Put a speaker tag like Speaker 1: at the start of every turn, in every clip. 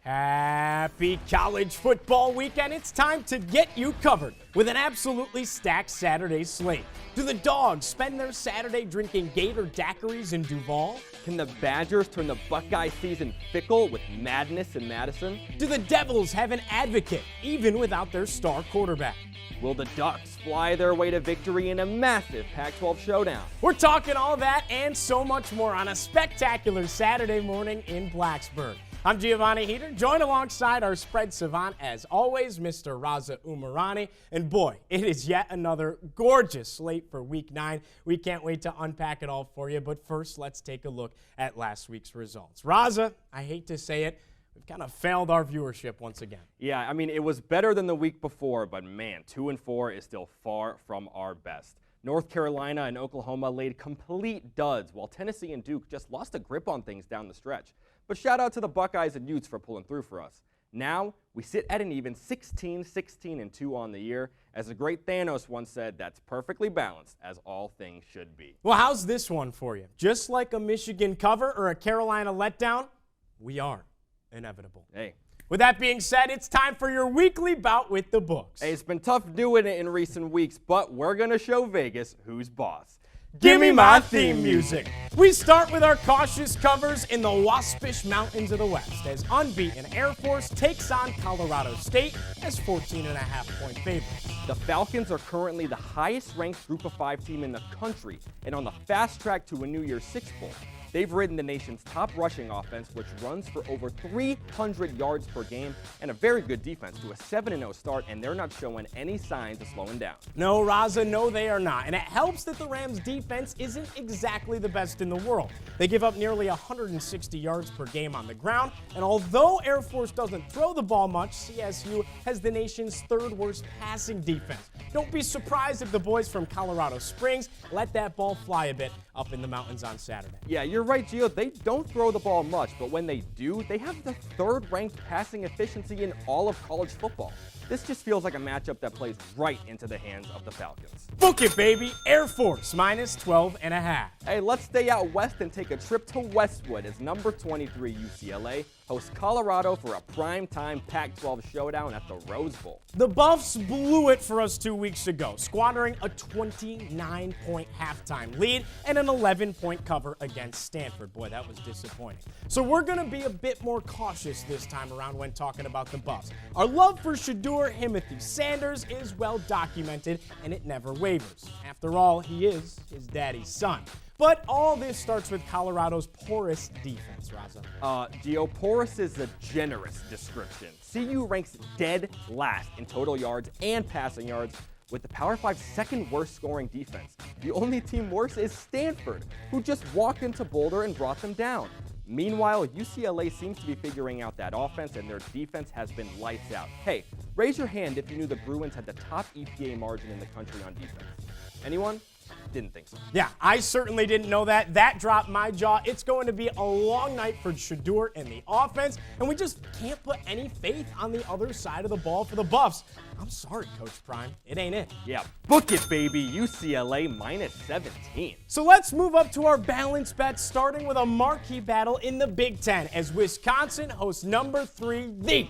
Speaker 1: Happy college football weekend. It's time to get you covered with an absolutely stacked Saturday slate. Do the Dogs spend their Saturday drinking Gator daiquiris in Duval?
Speaker 2: Can the Badgers turn the Buckeye season fickle with madness in Madison?
Speaker 1: Do the Devils have an advocate even without their star quarterback?
Speaker 2: Will the Ducks fly their way to victory in a massive Pac-12 showdown?
Speaker 1: We're talking all that and so much more on a spectacular Saturday morning in Blacksburg. I'm Giovanni Heater, joined alongside our spread savant, as always, Mr. Raza Umerani. And boy, it is yet another gorgeous slate for Week 9. We can't wait to unpack it all for you, but first, let's take a look at last week's results. Raza, I hate to say it, we've kind of failed our viewership once again.
Speaker 2: Yeah, I mean, it was better than the week before, but man, 2-4 is still far from our best. North Carolina and Oklahoma laid complete duds, while Tennessee and Duke just lost a grip on things down the stretch. But shout out to the Buckeyes and Utes for pulling through for us. Now, we sit at an even 16-2 on the year. As the great Thanos once said, that's perfectly balanced, as all things should be.
Speaker 1: Well, how's this one for you? Just like a Michigan cover or a Carolina letdown, we are inevitable.
Speaker 2: Hey.
Speaker 1: With that being said, it's time for your weekly bout with the books.
Speaker 2: Hey, it's been tough doing it in recent weeks, but we're going to show Vegas who's boss.
Speaker 1: Give me my theme music. We start with our cautious covers in the waspish mountains of the West as unbeaten Air Force takes on Colorado State as 14.5-point favorites.
Speaker 2: The Falcons are currently the highest-ranked Group of 5 team in the country and on the fast track to a New Year's Six Bowl. They've ridden the nation's top rushing offense, which runs for over 300 yards per game, and a very good defense to a 7-0 start, and they're not showing any signs of slowing down.
Speaker 1: No, Raza, no, they are not. And it helps that the Rams' defense isn't exactly the best in the world. They give up nearly 160 yards per game on the ground, and although Air Force doesn't throw the ball much, CSU has the nation's third worst passing defense. Don't be surprised if the boys from Colorado Springs let that ball fly a bit up in the mountains on Saturday.
Speaker 2: Yeah, you're right, Gio. They don't throw the ball much, but when they do, they have the third-ranked passing efficiency in all of college football. This just feels like a matchup that plays right into the hands of the Falcons.
Speaker 1: Book it, baby. Air Force minus 12.5.
Speaker 2: Hey, let's stay out west and take a trip to Westwood as number 23 UCLA hosts Colorado for a primetime Pac-12 showdown at the Rose Bowl.
Speaker 1: The Buffs blew it for us 2 weeks ago, squandering a 29-point halftime lead and an 11-point cover against Stanford. Boy, that was disappointing. So we're going to be a bit more cautious this time around when talking about the Buffs. Our love for Shedeur Timothy Sanders is well documented, and it never wavers. After all, he is his daddy's son. But all this starts with Colorado's porous defense, Raza.
Speaker 2: Gio, porous is a generous description. CU ranks dead last in total yards and passing yards, with the Power 5's second worst scoring defense. The only team worse is Stanford, who just walked into Boulder and brought them down. Meanwhile, UCLA seems to be figuring out that offense, and their defense has been lights out. Hey, raise your hand if you knew the Bruins had the top EPA margin in the country on defense. Anyone? Didn't think so.
Speaker 1: Yeah, I certainly didn't know that. That dropped my jaw. It's going to be a long night for Shedeur and the offense, and we just can't put any faith on the other side of the ball for the Buffs. I'm sorry, Coach Prime. It ain't it.
Speaker 2: Yeah, book it, baby. UCLA minus 17.
Speaker 1: So let's move up to our balance bets, starting with a marquee battle in the Big Ten as Wisconsin hosts number 3, the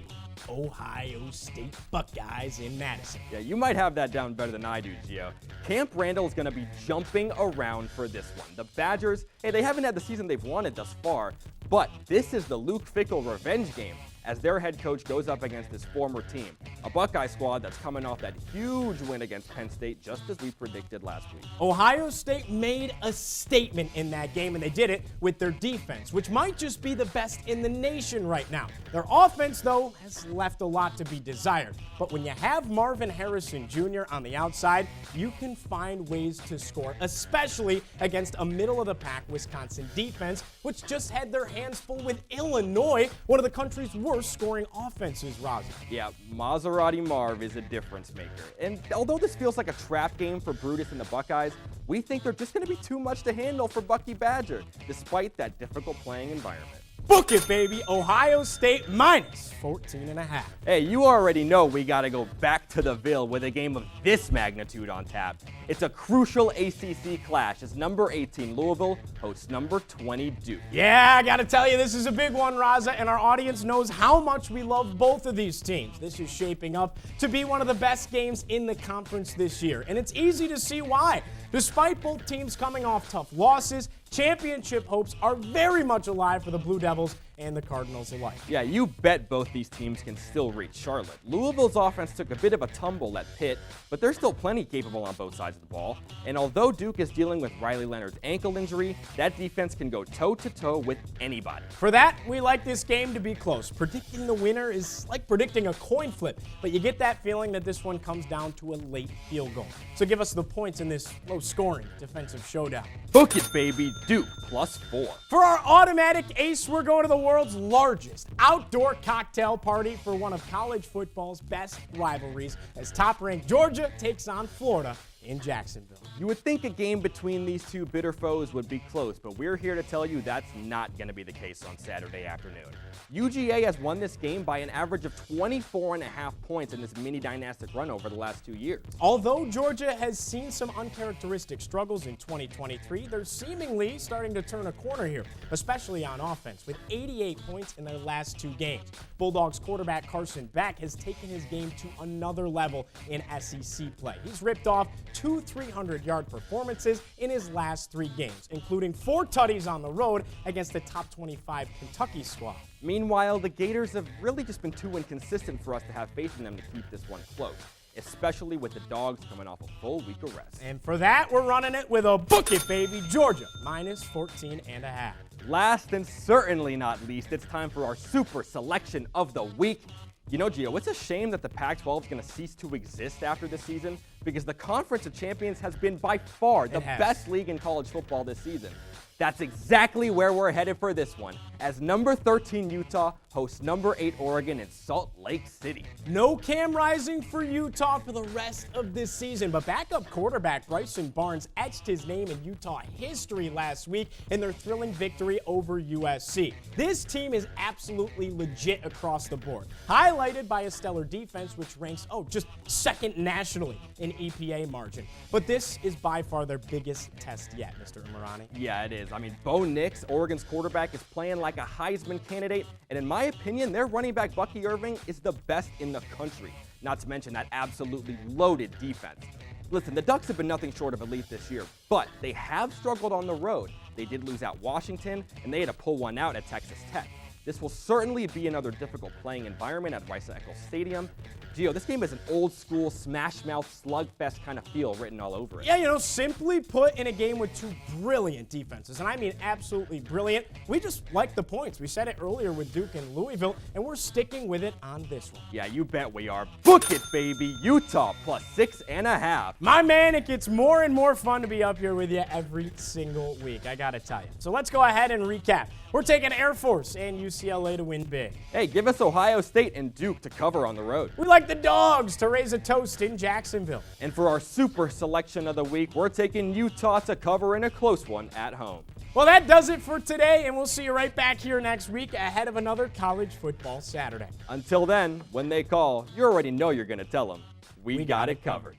Speaker 1: Ohio State Buckeyes in Madison.
Speaker 2: Yeah, you might have that down better than I do, Gio. Camp Randall is going to be jumping around for this one. The Badgers, hey, they haven't had the season they've wanted thus far, but this is the Luke Fickell revenge game as their head coach goes up against his former team, a Buckeye squad that's coming off that huge win against Penn State, just as we predicted last week.
Speaker 1: Ohio State made a statement in that game, and they did it with their defense, which might just be the best in the nation right now. Their offense, though, has left a lot to be desired. But when you have Marvin Harrison Jr. on the outside, you can find ways to score, especially against a middle-of-the-pack Wisconsin defense, which just had their hands full with Illinois, one of the country's worst scoring offenses, Raza.
Speaker 2: Yeah, Maserati Marv is a difference maker. And although this feels like a trap game for Brutus and the Buckeyes, we think they're just going to be too much to handle for Bucky Badger, despite that difficult playing environment.
Speaker 1: Book it, baby. Ohio State minus 14.5.
Speaker 2: Hey, you already know we got to go back to the Ville with a game of this magnitude on tap. It's a crucial ACC clash as number 18 Louisville hosts number 20 Duke.
Speaker 1: Yeah, I gotta tell you, this is a big one, Raza, and our audience knows how much we love both of these teams. This is shaping up to be one of the best games in the conference this year, and it's easy to see why. Despite both teams coming off tough losses, championship hopes are very much alive for the Blue Devils and the Cardinals alike.
Speaker 2: Yeah, you bet both these teams can still reach Charlotte. Louisville's offense took a bit of a tumble at Pitt, but they're still plenty capable on both sides of the ball. And although Duke is dealing with Riley Leonard's ankle injury, that defense can go toe-to-toe with anybody.
Speaker 1: For that, we like this game to be close. Predicting the winner is like predicting a coin flip, but you get that feeling that this one comes down to a late field goal. So give us the points in this low-scoring defensive showdown.
Speaker 2: Book it, baby. Duke +4.
Speaker 1: For our automatic ace, we're going to the world's largest outdoor cocktail party for one of college football's best rivalries as top-ranked Georgia takes on Florida in Jacksonville.
Speaker 2: You would think a game between these two bitter foes would be close, but we're here to tell you that's not going to be the case on Saturday afternoon. UGA has won this game by an average of 24.5 points in this mini dynastic run over the last 2 years.
Speaker 1: Although Georgia has seen some uncharacteristic struggles in 2023, they're seemingly starting to turn a corner here, especially on offense, with 88 points in their last 2 games. Bulldogs quarterback Carson Beck has taken his game to another level in SEC play. He's ripped off 2 300-yard performances in his last 3 games, including 4 tutties on the road against the top 25 Kentucky squad.
Speaker 2: Meanwhile, the Gators have really just been too inconsistent for us to have faith in them to keep this one close, especially with the Dogs coming off a full week of rest.
Speaker 1: And for that, we're running it with a book it, baby. Georgia minus 14.5.
Speaker 2: Last and certainly not least, it's time for our super selection of the week. You know, Gio, it's a shame that the Pac-12 is going to cease to exist after this season because the Conference of Champions has been by far the best league in college football this season. That's exactly where we're headed for this one, as number 13 Utah hosts number 8 Oregon in Salt Lake City.
Speaker 1: No Cam Rising for Utah for the rest of this season, but backup quarterback Bryson Barnes etched his name in Utah history last week in their thrilling victory over USC. This team is absolutely legit across the board, highlighted by a stellar defense which ranks, just second nationally in EPA margin. But this is by far their biggest test yet, Mr. Umerani.
Speaker 2: Yeah, it is. I mean, Bo Nix, Oregon's quarterback, is playing like a Heisman candidate, and in my opinion, their running back Bucky Irving is the best in the country, not to mention that absolutely loaded defense. Listen, the Ducks have been nothing short of elite this year, but they have struggled on the road. They did lose at Washington, and they had to pull one out at Texas Tech. This will certainly be another difficult playing environment at Rice-Eccles Stadium. Gio, this game has an old-school, smash-mouth, slugfest kind of feel written all over it.
Speaker 1: Yeah, simply put, in a game with 2 brilliant defenses, and I mean absolutely brilliant, we just like the points. We said it earlier with Duke and Louisville, and we're sticking with it on this one.
Speaker 2: Yeah, you bet we are. Book it, baby. Utah +6.5.
Speaker 1: My man, it gets more and more fun to be up here with you every single week, I gotta tell you. So let's go ahead and recap. We're taking Air Force and UCLA to win big.
Speaker 2: Hey, give us Ohio State and Duke to cover on the road.
Speaker 1: We like the Dogs to raise a toast in Jacksonville.
Speaker 2: And for our super selection of the week, we're taking Utah to cover in a close one at home.
Speaker 1: Well, that does it for today, and we'll see you right back here next week ahead of another college football Saturday.
Speaker 2: Until then, when they call, you already know you're going to tell them, we got it covered.